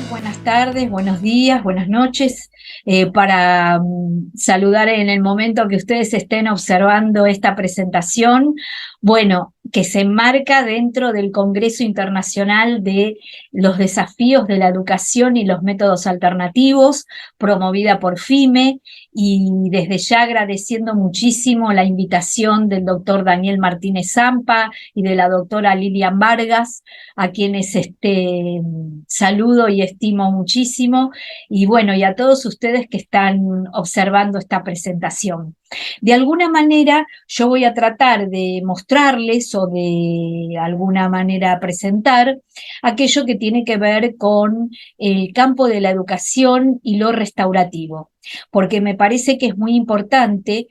Buenas tardes, buenos días, buenas noches, para saludar en el momento que ustedes estén observando esta presentación, bueno, que se enmarca dentro del Congreso Internacional de los Desafíos de la Educación y los Métodos Alternativos, promovida por FIME, y desde ya agradeciendo muchísimo la invitación del doctor Daniel Martínez Zampa y de la doctora Lilian Vargas, a quienes saludo y estimo muchísimo, y bueno, y a todos ustedes que están observando esta presentación. De alguna manera yo voy a tratar de mostrarles o de alguna manera presentar aquello que tiene que ver con el campo de la educación y lo restaurativo, porque me parece que es muy importante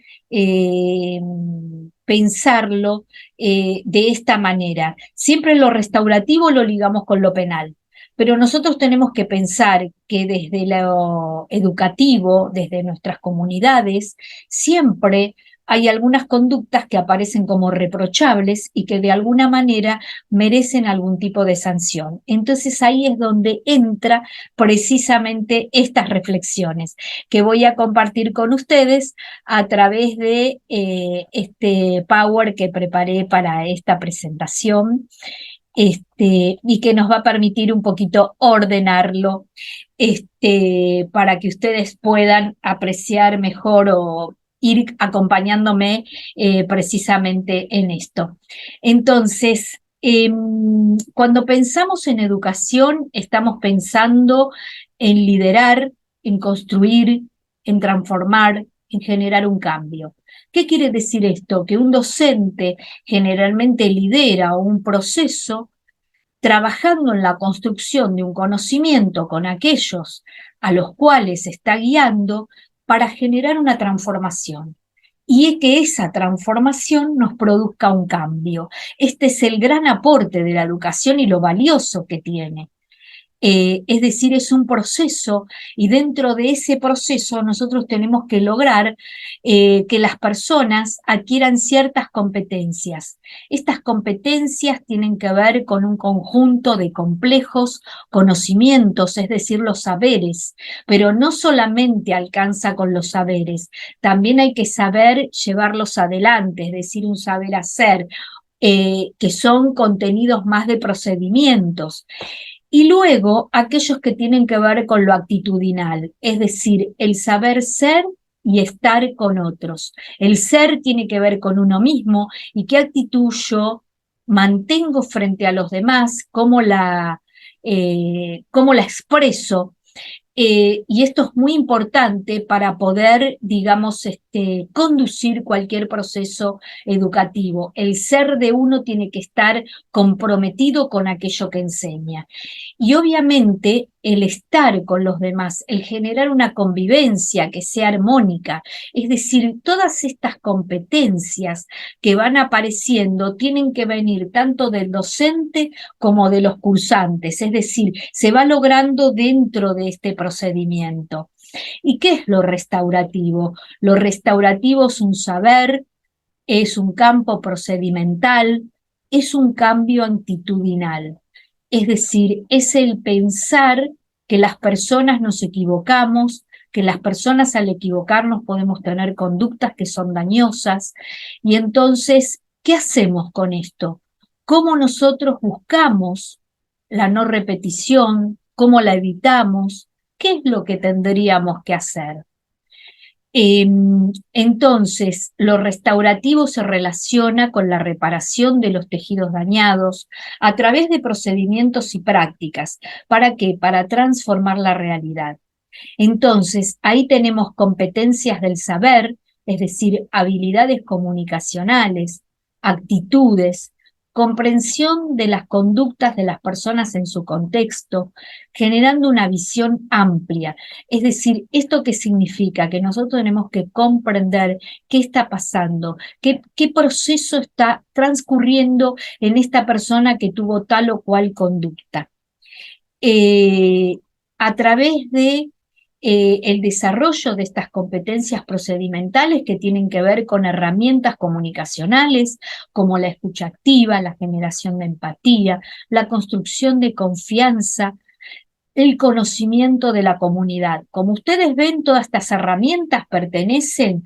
pensarlo de esta manera. Siempre lo restaurativo lo ligamos con lo penal, pero nosotros tenemos que pensar que desde lo educativo, desde nuestras comunidades, siempre hay algunas conductas que aparecen como reprochables y que de alguna manera merecen algún tipo de sanción. Entonces ahí es donde entra precisamente estas reflexiones que voy a compartir con ustedes a través de este Power que preparé para esta presentación, y que nos va a permitir un poquito ordenarlo, para que ustedes puedan apreciar mejor o ir acompañándome precisamente en esto. Entonces, cuando pensamos en educación, estamos pensando en liderar, en construir, en transformar, en generar un cambio. ¿Qué quiere decir esto? Que un docente generalmente lidera un proceso trabajando en la construcción de un conocimiento con aquellos a los cuales está guiando para generar una transformación. Y es que esa transformación nos produzca un cambio. Este es el gran aporte de la educación y lo valioso que tiene. Es decir, es un proceso y dentro de ese proceso nosotros tenemos que lograr que las personas adquieran ciertas competencias. Estas competencias tienen que ver con un conjunto de complejos conocimientos, es decir, los saberes, pero no solamente alcanza con los saberes, también hay que saber llevarlos adelante, es decir, un saber hacer, que son contenidos más de procedimientos. Y luego aquellos que tienen que ver con lo actitudinal, es decir, el saber ser y estar con otros. El ser tiene que ver con uno mismo y qué actitud yo mantengo frente a los demás, cómo la expreso. Y esto es muy importante para poder, digamos, conducir cualquier proceso educativo. El ser de uno tiene que estar comprometido con aquello que enseña. Y obviamente el estar con los demás, el generar una convivencia que sea armónica, es decir, todas estas competencias que van apareciendo tienen que venir tanto del docente como de los cursantes, es decir, se va logrando dentro de este procedimiento. ¿Y qué es lo restaurativo? Lo restaurativo es un saber, es un campo procedimental, es un cambio actitudinal. Es decir, es el pensar que las personas nos equivocamos, que las personas al equivocarnos podemos tener conductas que son dañosas. Y entonces, ¿qué hacemos con esto? ¿Cómo nosotros buscamos la no repetición? ¿Cómo la evitamos? ¿Qué es lo que tendríamos que hacer? Entonces, lo restaurativo se relaciona con la reparación de los tejidos dañados a través de procedimientos y prácticas. ¿Para qué? Para transformar la realidad. Entonces, ahí tenemos competencias del saber, es decir, habilidades comunicacionales, actitudes, comprensión de las conductas de las personas en su contexto, generando una visión amplia. Es decir, ¿esto qué significa? Que nosotros tenemos que comprender qué está pasando, qué proceso está transcurriendo en esta persona que tuvo tal o cual conducta. a través de el desarrollo de estas competencias procedimentales que tienen que ver con herramientas comunicacionales como la escucha activa, la generación de empatía, la construcción de confianza, el conocimiento de la comunidad. Como ustedes ven, todas estas herramientas pertenecen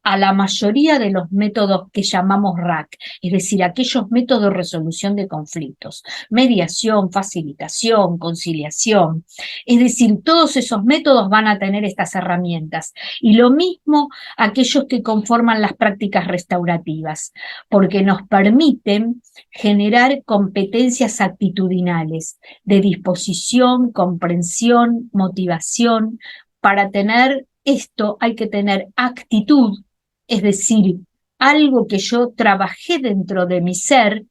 a la mayoría de los métodos que llamamos RAC, es decir, aquellos métodos de resolución de conflictos, mediación, facilitación, conciliación, es decir, todos esos métodos van a tener estas herramientas. Y lo mismo aquellos que conforman las prácticas restaurativas, porque nos permiten generar competencias actitudinales de disposición, comprensión, motivación. Para tener esto hay que tener actitud, es decir, algo que yo trabajé dentro de mi ser,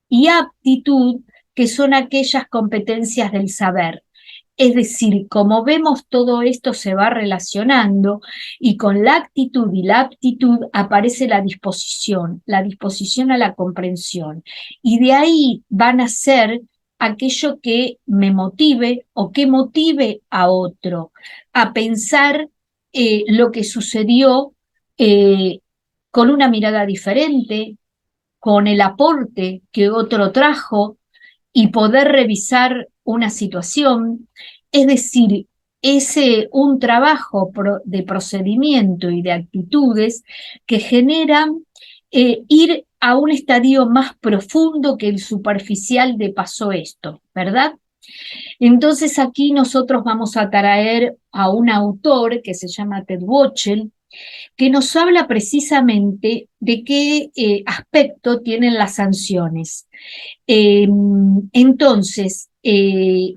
y aptitud, que son aquellas competencias del saber. Es decir, como vemos, todo esto se va relacionando y con la actitud y la aptitud aparece la disposición a la comprensión. Y de ahí van a ser aquello que me motive o que motive a otro a pensar lo que sucedió eh, con una mirada diferente, con el aporte que otro trajo y poder revisar una situación. Es decir, es un trabajo de procedimiento y de actitudes que generan ir a un estadio más profundo que el superficial de pasó esto, ¿verdad? Entonces aquí nosotros vamos a traer a un autor que se llama Ted Wotchel, que nos habla precisamente de qué aspecto tienen las sanciones. Entonces,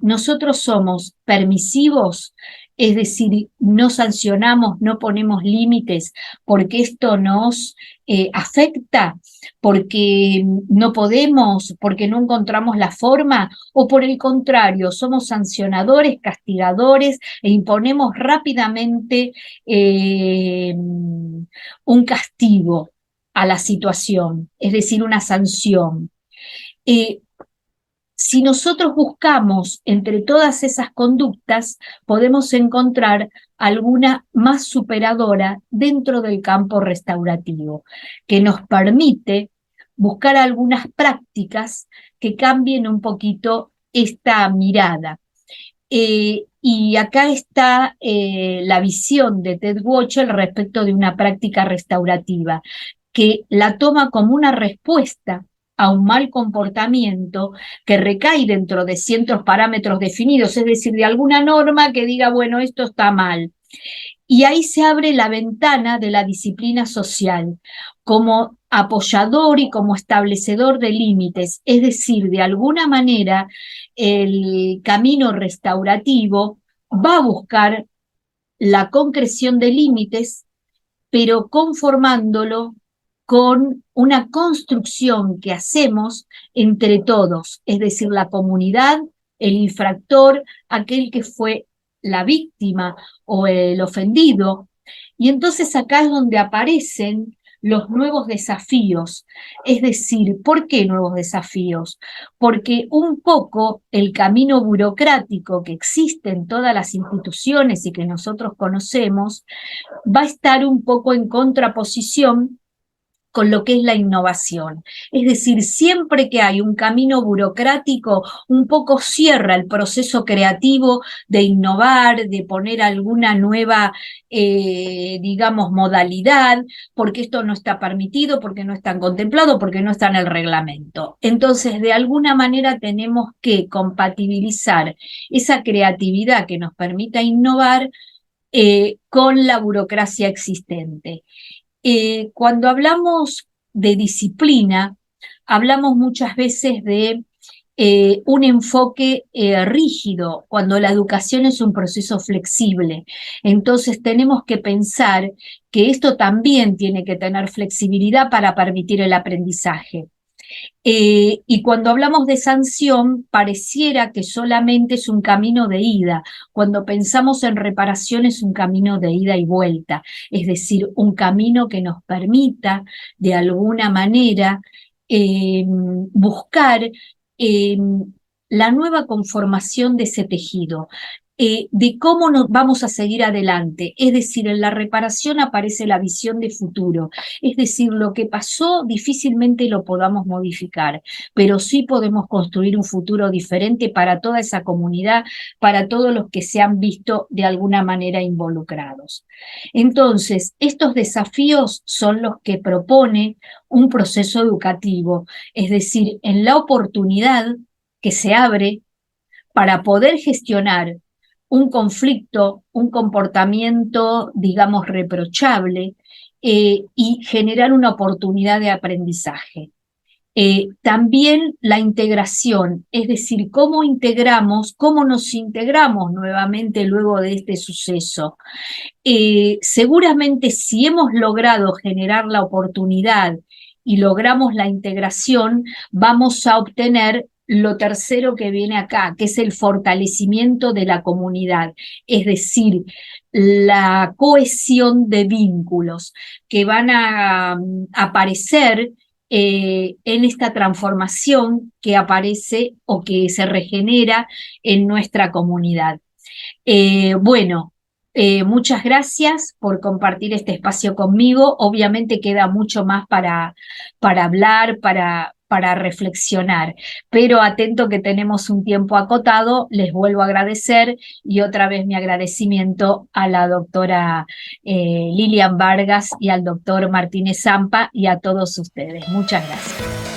nosotros somos permisivos, es decir, no sancionamos, no ponemos límites porque esto nos afecta, porque no podemos, porque no encontramos la forma, o por el contrario, somos sancionadores, castigadores e imponemos rápidamente un castigo a la situación, es decir, una sanción. Eh, si nosotros buscamos entre todas esas conductas, podemos encontrar alguna más superadora dentro del campo restaurativo, que nos permite buscar algunas prácticas que cambien un poquito esta mirada. Y acá está la visión de Ted Wotchel respecto de una práctica restaurativa, que la toma como una respuesta a un mal comportamiento que recae dentro de ciertos parámetros definidos, es decir, de alguna norma que diga, bueno, esto está mal. Y ahí se abre la ventana de la disciplina social como apoyador y como establecedor de límites, es decir, de alguna manera el camino restaurativo va a buscar la concreción de límites, pero conformándolo con una construcción que hacemos entre todos, es decir, la comunidad, el infractor, aquel que fue la víctima o el ofendido. Y entonces acá es donde aparecen los nuevos desafíos. Es decir, ¿por qué nuevos desafíos? Porque un poco el camino burocrático que existe en todas las instituciones y que nosotros conocemos va a estar un poco en contraposición con lo que es la innovación. Es decir, siempre que hay un camino burocrático, un poco cierra el proceso creativo de innovar, de poner alguna nueva, digamos, modalidad, porque esto no está permitido, porque no está contemplado, porque no está en el reglamento. Entonces, de alguna manera tenemos que compatibilizar esa creatividad que nos permita innovar con la burocracia existente. Cuando hablamos de disciplina, hablamos muchas veces de un enfoque rígido, cuando la educación es un proceso flexible. Entonces tenemos que pensar que esto también tiene que tener flexibilidad para permitir el aprendizaje. Y cuando hablamos de sanción, pareciera que solamente es un camino de ida. Cuando pensamos en reparación es un camino de ida y vuelta, es decir, un camino que nos permita, de alguna manera, buscar la nueva conformación de ese tejido. de cómo nos vamos a seguir adelante. Es decir, en la reparación aparece la visión de futuro. Es decir, lo que pasó difícilmente lo podamos modificar, pero sí podemos construir un futuro diferente para toda esa comunidad, para todos los que se han visto de alguna manera involucrados. Entonces, estos desafíos son los que propone un proceso educativo, es decir, en la oportunidad que se abre para poder gestionar un conflicto, un comportamiento, digamos, reprochable, y generar una oportunidad de aprendizaje. También la integración, es decir, cómo integramos, cómo nos integramos nuevamente luego de este suceso. Seguramente si hemos logrado generar la oportunidad y logramos la integración, vamos a obtener lo tercero que viene acá, que es el fortalecimiento de la comunidad, es decir, la cohesión de vínculos que van a aparecer en esta transformación que aparece o que se regenera en nuestra comunidad. Bueno, muchas gracias por compartir este espacio conmigo. Obviamente queda mucho más para hablar, para reflexionar, pero atento que tenemos un tiempo acotado, les vuelvo a agradecer y otra vez mi agradecimiento a la doctora Lilian Vargas y al doctor Martínez Zampa y a todos ustedes. Muchas gracias.